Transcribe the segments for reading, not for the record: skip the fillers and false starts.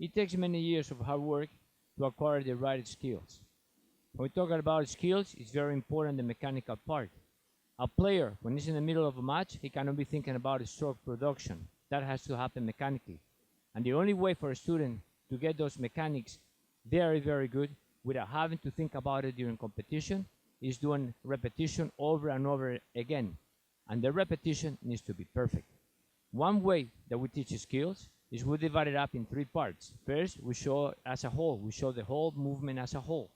It takes many years of hard work to acquire the right skills. When we talk about skills, it's very important the mechanical part. A player, when he's in the middle of a match, he cannot be thinking about stroke production. That has to happen mechanically. And the only way for a student to get those mechanics very, very good without having to think about it during competition is doing repetition over and over again. And the repetition needs to be perfect. One way that we teach skills is we divide it up in 3 parts. First, we show as a whole. We show the whole movement as a whole.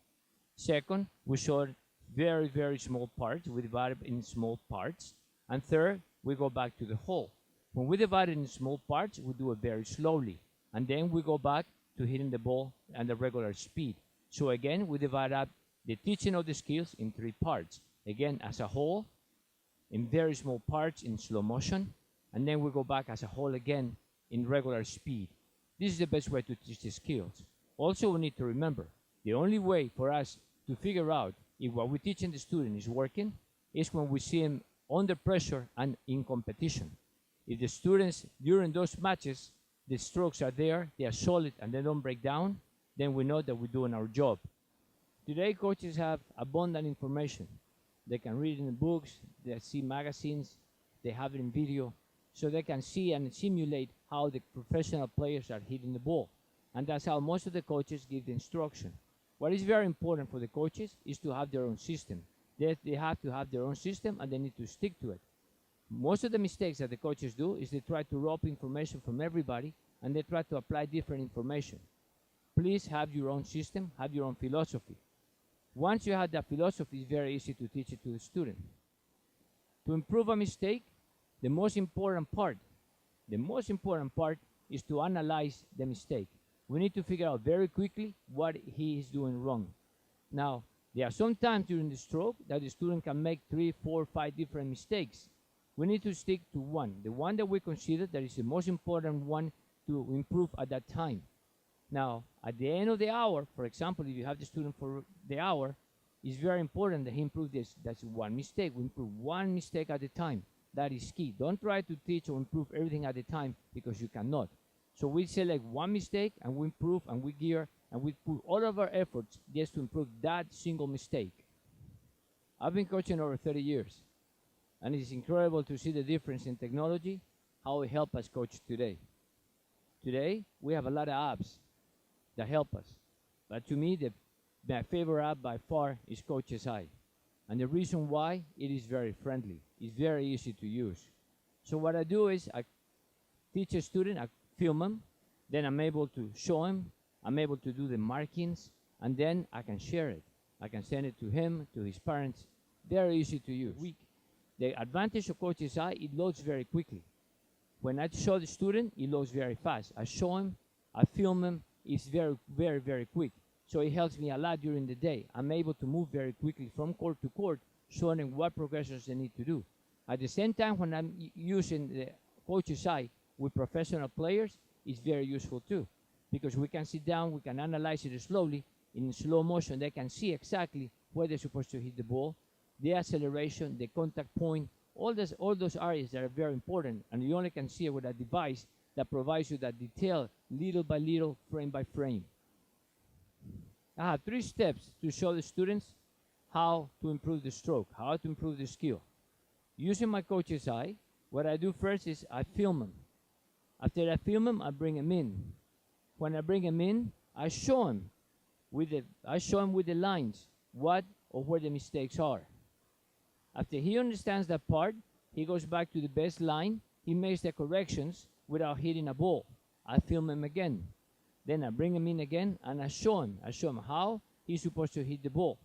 Second, we show very, very small parts. We divide it in small parts. And third, we go back to the whole. When we divide it in small parts, we do it very slowly. And then we go back to hitting the ball at the regular speed. So again, we divide up the teaching of the skills in 3 parts. Again, as a whole, in very small parts in slow motion, and then we go back as a whole again in regular speed. This is the best way to teach the skills. Also, we need to remember, the only way for us to figure out if what we're teaching the student is working is when we see him under pressure and in competition. If the students, during those matches, the strokes are there, they are solid, and they don't break down, then we know that we're doing our job. Today, coaches have abundant information. They can read in the books, they see magazines, they have it in video, so they can see and simulate how the professional players are hitting the ball. And that's how most of the coaches give the instruction. What is very important for the coaches is to have their own system. They have to have their own system, and they need to stick to it. Most of the mistakes that the coaches do is they try to rope information from everybody, and they try to apply different information. Please have your own system, have your own philosophy. Once you have that philosophy, it's very easy to teach it to the student. To improve a mistake, the most important part is to analyze the mistake. We need to figure out very quickly what he is doing wrong. Now, there are some times during the stroke that the student can make 3, 4, 5 different mistakes. We need to stick to one, the one that we consider that is the most important one to improve at that time. Now, at the end of the hour, for example, if you have the student for the hour, it's very important that he improve this. That's one mistake. We improve one mistake at a time. That is key. Don't try to teach or improve everything at a time, because you cannot. So we select one mistake and we improve and we gear and we put all of our efforts just to improve that single mistake. I've been coaching over 30 years, and it's incredible to see the difference in technology, how it helps us coach today. Today, we have a lot of apps that help us. But to me, my favorite app by far is Coach's Eye. And the reason why, it is very friendly. It's very easy to use. So what I do is I teach a student, I film him, then I'm able to show him, I'm able to do the markings, and then I can share it. I can send it to him, to his parents. Very easy to use. The advantage of Coach's Eye, it loads very quickly. When I show the student, it loads very fast. I show him, I film him, it's very, very, very quick. So it helps me a lot during the day. I'm able to move very quickly from court to court, showing them what progressions they need to do. At the same time, when I'm using the Coach's Eye with professional players, it's very useful too, because we can sit down, we can analyze it slowly, in slow motion. They can see exactly where they're supposed to hit the ball, the acceleration, the contact point, all those areas that are very important, and you only can see it with a device that provides you that detail little by little, frame by frame. I have 3 steps to show the students how to improve the stroke, how to improve the skill. Using my Coach's Eye, what I do first is I film them. After I film them, I bring them in. When I bring them in, I show him with the lines what or where the mistakes are. After he understands that part, he goes back to the baseline. He makes the corrections without hitting a ball. I film him again. Then I bring him in again and I show him how he's supposed to hit the ball.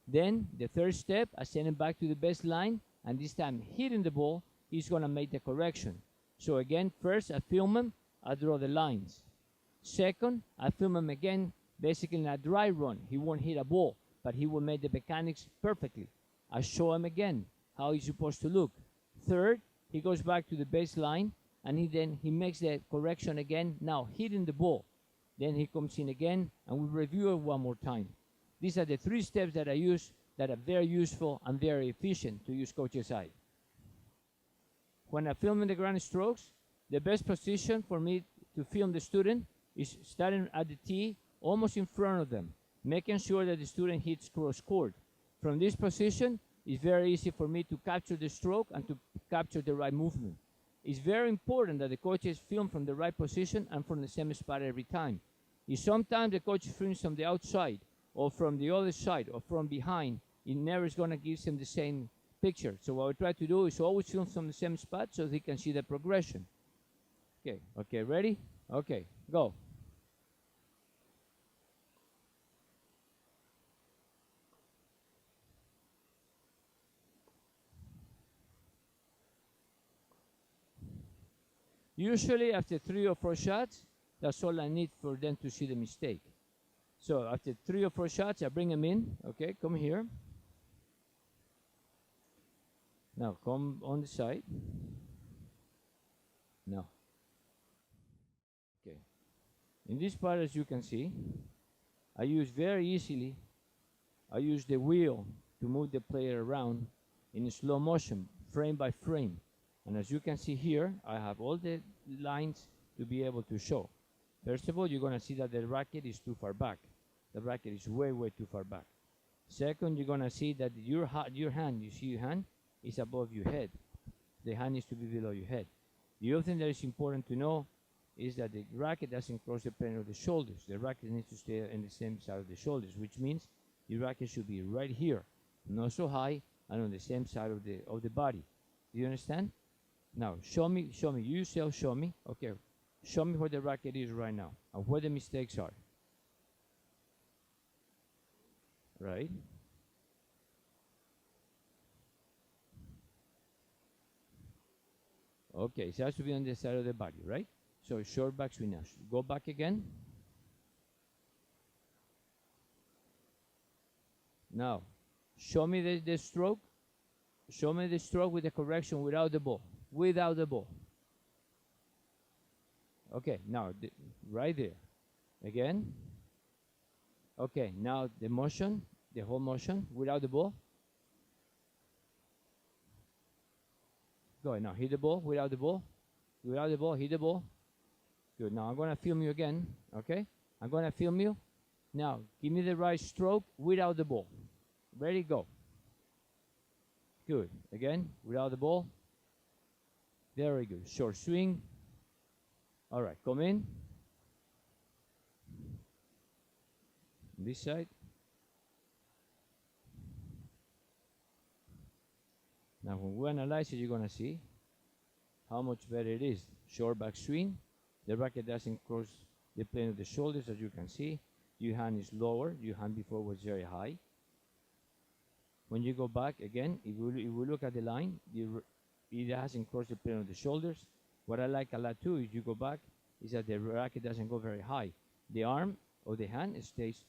Then the 3rd step, I send him back to the baseline, and this time hitting the ball, he's going to make the correction. So again, first I film him, I draw the lines. Second, I film him again, basically in a dry run. He won't hit a ball, but he will make the mechanics perfectly. I show him again how he's supposed to look. Third, he goes back to the baseline, and he makes the correction again, now hitting the ball. Then he comes in again, and we review it one more time. These are the 3 steps that I use that are very useful and very efficient to use Coach's Eye. When I film in the ground strokes, the best position for me to film the student is starting at the tee, almost in front of them, making sure that the student hits cross court. From this position, it's very easy for me to capture the stroke and to capture the right movement. It's very important that the coaches film from the right position and from the same spot every time. If sometimes the coach films from the outside or from the other side or from behind, it never is going to give them the same picture. So what we try to do is always film from the same spot so they can see the progression. Okay, ready? Okay, go. Usually after 3 or 4 shots, that's all I need for them to see the mistake. So after 3 or 4 shots, I bring them in. Okay, come here. Now come on the side. Now. Okay. In this part, as you can see, I use very easily, I use the wheel to move the player around in slow motion, frame by frame. And as you can see here, I have all the lines to be able to show. First of all, you're going to see that the racket is too far back. The racket is way, way too far back. Second, you're going to see that your hand, you see your hand, is above your head. The hand needs to be below your head. The other thing that is important to know is that the racket doesn't cross the plane of the shoulders. The racket needs to stay on the same side of the shoulders, which means your racket should be right here, not so high, and on the same side of the body. Do you understand? Now, show me, you yourself, show me. Okay, show me where the racket is right now and where the mistakes are. Right? Okay, so it has to be on the side of the body, right? So short back swing now. Go back again. Now, show me the stroke. Show me the stroke with the correction without the ball. Without the ball. Okay, now right there. Again. Okay, now the motion, the whole motion without the ball. Go ahead, now hit the ball without the ball. Without the ball, hit the ball. Good, now I'm going to film you again, okay? I'm going to film you. Now, give me the right stroke without the ball. Ready, go. Good, again, without the ball. Very good, short swing. All right, come in. This side. Now when we analyze it, you're going to see how much better it is. Short back swing. The racket doesn't cross the plane of the shoulders, as you can see. Your hand is lower. Your hand before was very high. When you go back again, if we look at the line, it hasn't crossed the plane of the shoulders. What I like a lot too, if you go back, is that the racket doesn't go very high. The arm of the hand stays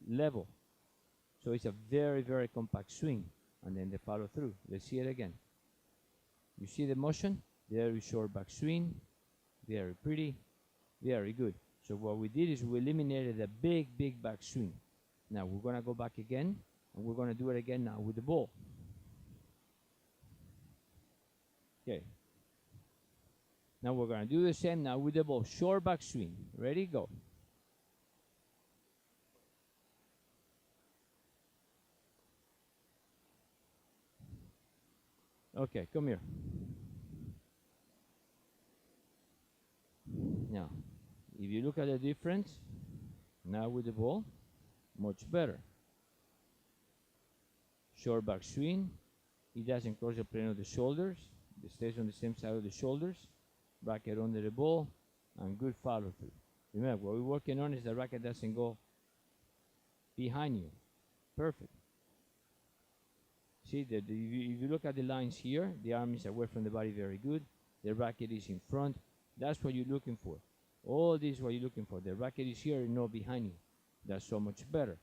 level. So it's a very, very compact swing. And then the follow through. Let's see it again. You see the motion? Very short back swing. Very pretty. Very good. So what we did is we eliminated the big, big back swing. Now we're going to go back again. And we're going to do it again now with the ball. Okay. Now we're going to do the same now with the ball. Short back swing. Ready? Go. Okay, come here. Now, if you look at the difference, now with the ball, much better. Short back swing. It doesn't cross the plane of the shoulders. It stays on the same side of the shoulders. Racket under the ball, and good follow through. Remember, what we're working on is the racket doesn't go behind you. Perfect. See, if you look at the lines here, the arm is away from the body very good. The racket is in front. That's what you're looking for. All this is what you're looking for. The racket is here and not behind you. That's so much better.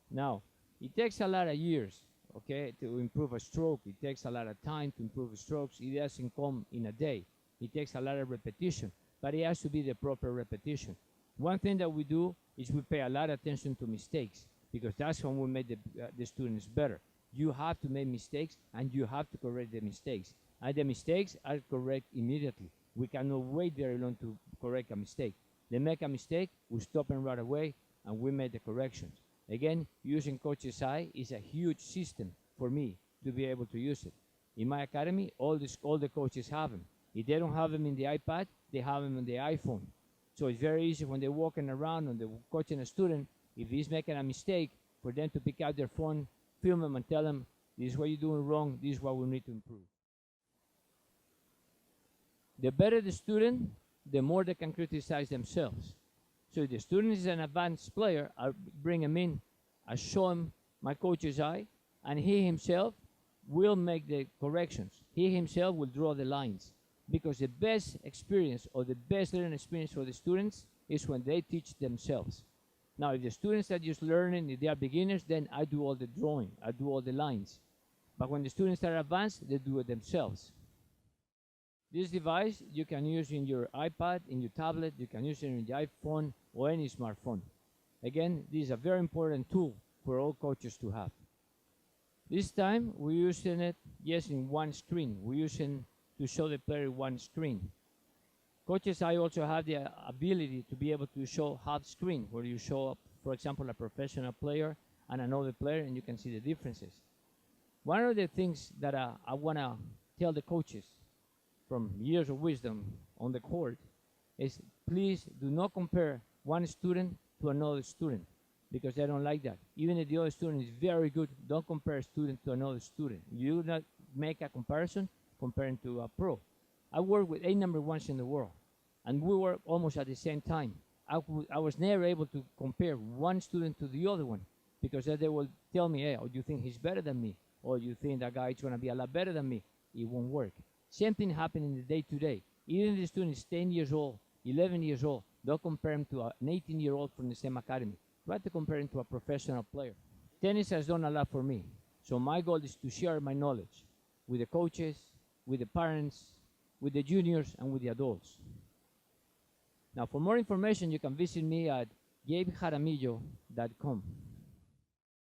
Now, it takes a lot of years, okay, to improve a stroke. It takes a lot of time to improve strokes. It doesn't come in a day. It takes a lot of repetition, but it has to be the proper repetition. One thing that we do is we pay a lot of attention to mistakes, because that's when we make the students better. You have to make mistakes, and you have to correct the mistakes. And the mistakes are correct immediately. We cannot wait very long to correct a mistake. They make a mistake, we stop them right away, and we make the corrections. Again, using Coach's Eye is a huge system for me to be able to use it. In my academy, all the coaches have them. If they don't have them in the iPad, they have them on the iPhone. So it's very easy when they're walking around and they're coaching a student, if he's making a mistake, for them to pick out their phone, film them, and tell them, this is what you're doing wrong, this is what we need to improve. The better the student, the more they can criticize themselves. So if the student is an advanced player, I'll bring him in, I show him my Coach's Eye, and he himself will make the corrections. He himself will draw the lines. Because the best experience or the best learning experience for the students is when they teach themselves. Now, if the students are just learning, if they are beginners, then I do all the drawing, I do all the lines. But when the students are advanced, they do it themselves. This device you can use in your iPad, in your tablet, you can use it in your iPhone or any smartphone. Again, this is a very important tool for all coaches to have. This time, we're using it, yes, in one screen. We're using to show the player one screen. Coach's Eye also have the ability to be able to show half screen, where you show up, for example, a professional player and another player, and you can see the differences. One of the things that I want to tell the coaches from years of wisdom on the court is, please do not compare one student to another student, because they don't like that. Even if the other student is very good, don't compare a student to another student. You do not make a comparison comparing to a pro. I work with 8 number ones in the world, and we work almost at the same time. I was never able to compare one student to the other one, because then they will tell me, hey, oh, you think he's better than me? Or you think that guy is going to be a lot better than me? It won't work. Same thing happening in the day-to-day. Even if the student is 10 years old, 11 years old, don't compare him to an 18-year-old from the same academy. Try to compare him to a professional player. Tennis has done a lot for me. So my goal is to share my knowledge with the coaches, with the parents, with the juniors, and with the adults. Now, for more information, you can visit me at gabejaramillo.com.